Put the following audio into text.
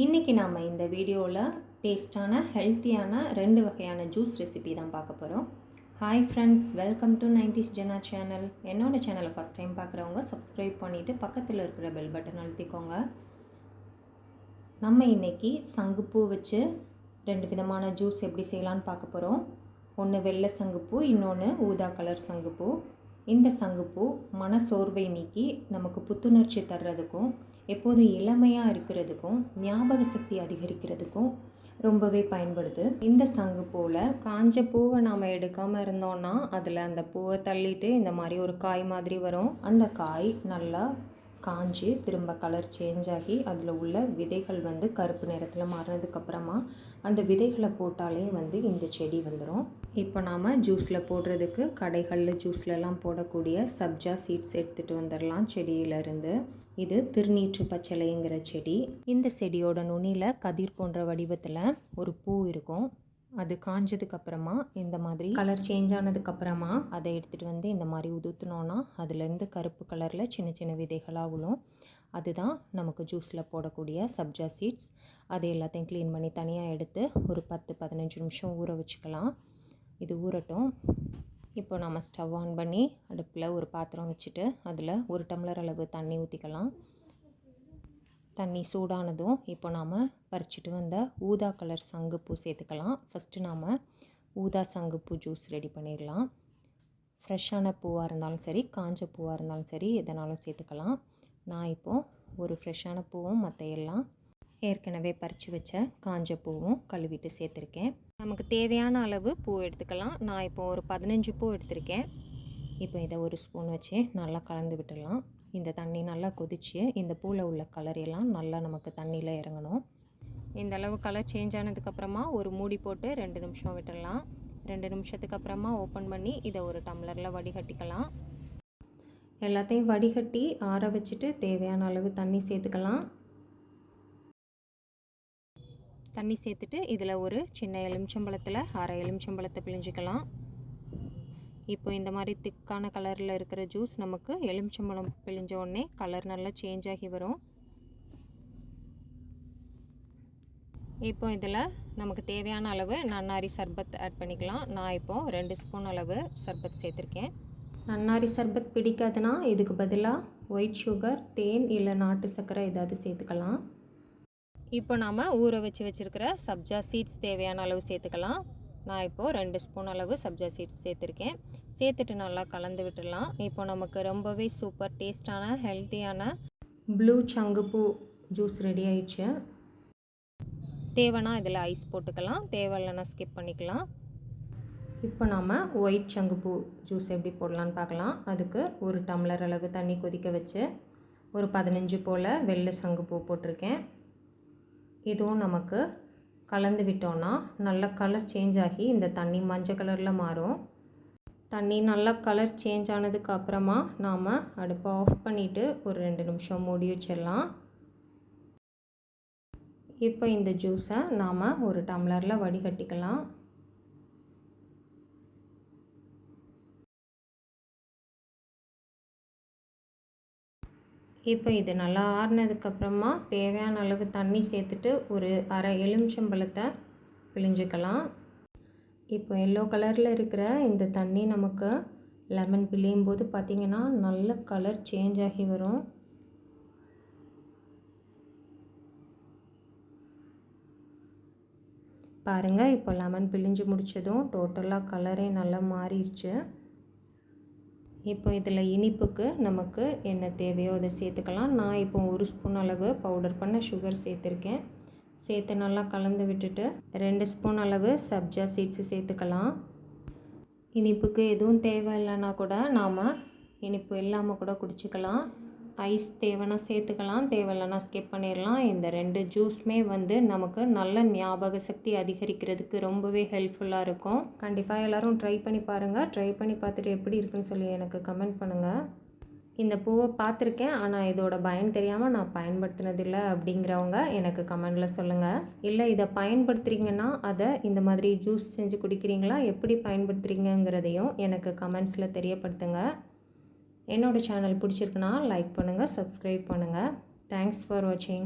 இன்றைக்கி நாம் இந்த வீடியோவில் டேஸ்டான ஹெல்த்தியான 2 வகையான ஜூஸ் ரெசிபி தான் பார்க்க போகிறோம். Hi friends, welcome to 90s ஜெனா சேனல். என்னோடய சேனலை ஃபஸ்ட் டைம் பார்க்குறவங்க சப்ஸ்கிரைப் பண்ணிவிட்டு பக்கத்தில் இருக்கிற பெல் பட்டன் அழுத்திக்கோங்க. நம்ம இன்றைக்கி சங்குப்பூ வச்சு 2 விதமான ஜூஸ் எப்படி செய்யலான்னு பார்க்க போகிறோம். ஒன்று வெள்ளை சங்குப்பூ, இன்னொன்று ஊதா கலர் சங்குப்பூ. இந்த சங்குப்பூ மனசோர்வை நீக்கி நமக்கு புத்துணர்ச்சி தர்றதுக்கும், எப்போதும் இளமையாக இருக்கிறதுக்கும், ஞாபக சக்தி அதிகரிக்கிறதுக்கும் ரொம்பவே பயன்படுது. இந்த சங்குப்பூவில் காஞ்ச பூவை நாம் எடுக்காமல் இருந்தோன்னா அதில் அந்த பூவை தள்ளிட்டு இந்த மாதிரி ஒரு காய் மாதிரி வரும். அந்த காய் நல்லா காஞ்சி திரும்ப கலர் சேஞ்ச் ஆகி அதில் உள்ள விதைகள் கருப்பு நிறத்தில் மாறினதுக்கப்புறமா அந்த விதைகளை போட்டாலே இந்த செடி வந்துடும். இப்போ நாம் ஜூஸில் போடுறதுக்கு கடைகளில் ஜூஸ்லலாம் போடக்கூடிய சப்ஜா சீட்ஸ் எடுத்துகிட்டு வந்துடலாம் செடியிலேருந்து. இது திருநீற்று பச்சளைங்கிற செடி. இந்த செடியோட நுனியில் கதிர் போன்ற வடிவத்தில் ஒரு பூ இருக்கும். அது காஞ்சதுக்கப்புறமா இந்த மாதிரி கலர் சேஞ்ச் ஆனதுக்கப்புறமா அதை எடுத்துகிட்டு இந்த மாதிரி உதுத்துனோன்னா அதுலேருந்து கருப்பு கலரில் சின்ன சின்ன விதைகளாக விழும். அதுதான் நமக்கு ஜூஸில் போடக்கூடிய சப்ஜா சீட்ஸ். அது எல்லாத்தையும் க்ளீன் பண்ணி தனியாக எடுத்து ஒரு 10-15 நிமிஷம் ஊற வச்சுக்கலாம். இது ஊறட்டும். இப்போ நம்ம ஸ்டவ் ஆன் பண்ணி அடுப்பில் ஒரு பாத்திரம் வச்சுட்டு அதில் 1 டம்ளர் அளவு தண்ணி ஊற்றிக்கலாம். தண்ணி சூடானதும் இப்போ நாம் பறிச்சுட்டு வந்த ஊதா கலர் சங்குப்பூ சேர்த்துக்கலாம். ஃபஸ்ட்டு நாம் ஊதா சங்குப்பூ ஜூஸ் ரெடி பண்ணிடலாம். ஃப்ரெஷ்ஷான பூவாக இருந்தாலும் சரி, காஞ்ச பூவாக இருந்தாலும் சரி, எதனாலும் சேர்த்துக்கலாம். நான் இப்போது ஒரு ஃப்ரெஷ்ஷான பூவும் மற்ற எல்லாம் ஏற்கனவே பறித்து வச்ச காஞ்ச பூவும் கழுவிட்டு சேர்த்துருக்கேன். நமக்கு தேவையான அளவு பூ எடுத்துக்கலாம். நான் இப்போது ஒரு 15 பூ எடுத்திருக்கேன். இப்போ இதை ஒரு ஸ்பூன் வச்சு நல்லா கலந்து விட்டுடலாம். இந்த தண்ணி நல்லா கொதிச்சு இந்த பூவில் உள்ள கலர் எல்லாம் நல்லா நமக்கு தண்ணியில் இறங்கணும். இந்த அளவு கலர் சேஞ்ச் ஆனதுக்கப்புறமா ஒரு மூடி போட்டு 2 நிமிஷம் விட்டுடலாம். 2 நிமிஷத்துக்கு அப்புறமா ஓப்பன் பண்ணி இதை ஒரு டம்ளரில் வடிகட்டிக்கலாம். எல்லாத்தையும் வடிகட்டி ஆற வச்சுட்டு தேவையான அளவு தண்ணி சேர்த்துக்கலாம். தண்ணி சேர்த்துட்டு இதில் ஒரு சின்ன எலுமிச்சம்பழத்தில் அரை எலுமிச்சம்பழத்தை பிழிஞ்சிக்கலாம். இப்போ இந்த மாதிரி திக்கான கலரில் இருக்கிற ஜூஸ் நமக்கு எலுமிச்சம்பழம் பிழிஞ்ச உடனே கலர் நல்லா சேஞ்ச் ஆகி வரும். இப்போ இதில் நமக்கு தேவையான அளவு நன்னாரி சர்பத் ஆட் பண்ணிக்கலாம். நான் இப்போது 2 ஸ்பூன் அளவு சர்பத் சேர்த்துருக்கேன். நன்னாரி சர்பத் பிடிக்காதுன்னா இதுக்கு பதிலாக ஒயிட் சுகர், தேன் இல்லை நாட்டு சர்க்கரை ஏதாவது சேர்த்துக்கலாம். இப்போ நாம் ஊற வச்சுருக்கிற சப்ஜா சீட்ஸ் தேவையான அளவு சேர்த்துக்கலாம். நான் இப்போது 2 ஸ்பூன் அளவு சப்ஜா சீட்ஸ் சேர்த்துருக்கேன். சேர்த்துட்டு நல்லா கலந்து விட்டுடலாம். இப்போ நமக்கு ரொம்பவே சூப்பர் டேஸ்டான ஹெல்த்தியான ப்ளூ சங்குப்பூ ஜூஸ் ரெடி ஆயிடுச்சு. தேவைன்னா இதில் ஐஸ் போட்டுக்கலாம், தேவையில்லைன்னா ஸ்கிப் பண்ணிக்கலாம். இப்போ நாம் ஒயிட் சங்குப்பூ ஜூஸ் எப்படி போடலான்னு பார்க்கலாம். அதுக்கு ஒரு டம்ளர் அளவு தண்ணி கொதிக்க வச்சு ஒரு 15 போல் வெள்ளை சங்குப்பூ போட்டிருக்கேன். இதுவும் நமக்கு கலந்து விட்டோன்னா நல்லா கலர் சேஞ்ச் ஆகி இந்த தண்ணி மஞ்சள் கலரில் மாறும். தண்ணி நல்லா கலர் சேஞ்ச் ஆனதுக்கு அப்புறமா நாம் அடுப்பை ஆஃப் பண்ணிவிட்டு ஒரு 2 நிமிஷம் மூடி வச்சிடலாம். இப்போ இந்த ஜூஸை நாம் ஒரு டம்ளரில் வடிகட்டிக்கலாம். இப்போ இது நல்லா ஆறுனதுக்கப்புறமா தேவையான அளவு தண்ணி சேர்த்துட்டு ஒரு அரை எலுமிச்சம்பழத்தை பிழிஞ்சிக்கலாம். இப்போ எல்லோ கலரில் இருக்கிற இந்த தண்ணி நமக்கு லெமன் பிழியும் போது பார்த்திங்கன்னா நல்ல கலர் சேஞ்ச் ஆகி வரும். பாருங்கள், இப்போ லெமன் பிழிஞ்சு முடித்ததும் டோட்டலாக கலரே நல்லா மாறிடுச்சு. இப்போ இதில் இனிப்புக்கு நமக்கு என்ன தேவையோ அதை சேர்த்துக்கலாம். நான் இப்போ 1 ஸ்பூன் அளவு பவுடர் பண்ண சுகர் சேர்த்துருக்கேன். சேர்த்து நல்லா கலந்து விட்டுட்டு 2 ஸ்பூன் அளவு சப்ஜா சீட்ஸு சேர்த்துக்கலாம். இனிப்புக்கு எதுவும் தேவையில்லைன்னா கூட நாம் இனிப்பு இல்லாமல் கூட குடிச்சிக்கலாம். ஐஸ் தேவைன்னா சேர்த்துக்கலாம், தேவையில்லைன்னா ஸ்கிப் பண்ணிடலாம். இந்த 2 ஜூஸுமே நமக்கு நல்ல ஞாபக சக்தி அதிகரிக்கிறதுக்கு ரொம்பவே ஹெல்ப்ஃபுல்லாக இருக்கும். கண்டிப்பாக எல்லோரும் ட்ரை பண்ணி பாருங்கள். ட்ரை பண்ணி பார்த்துட்டு எப்படி இருக்குன்னு சொல்லி எனக்கு கமெண்ட் பண்ணுங்கள். இந்த பூவை பார்த்துருக்கேன், ஆனால் இதோட பயன் தெரியாமல் நான் பயன்படுத்தினதில்லை அப்படிங்கிறவங்க எனக்கு கமெண்டில் சொல்லுங்கள். இல்லை இதை பயன்படுத்துகிறீங்கன்னா அதை இந்த மாதிரி ஜூஸ் செஞ்சு குடிக்கிறீங்களா, எப்படி பயன்படுத்துகிறீங்கிறதையும் எனக்கு கமெண்ட்ஸில் தெரியப்படுத்துங்க. என்னோடய சேனல் பிடிச்சிருக்குன்னா லைக் பண்ணுங்கள், சப்ஸ்கிரைப் பண்ணுங்கள். தேங்க்ஸ் ஃபார் வாட்சிங்.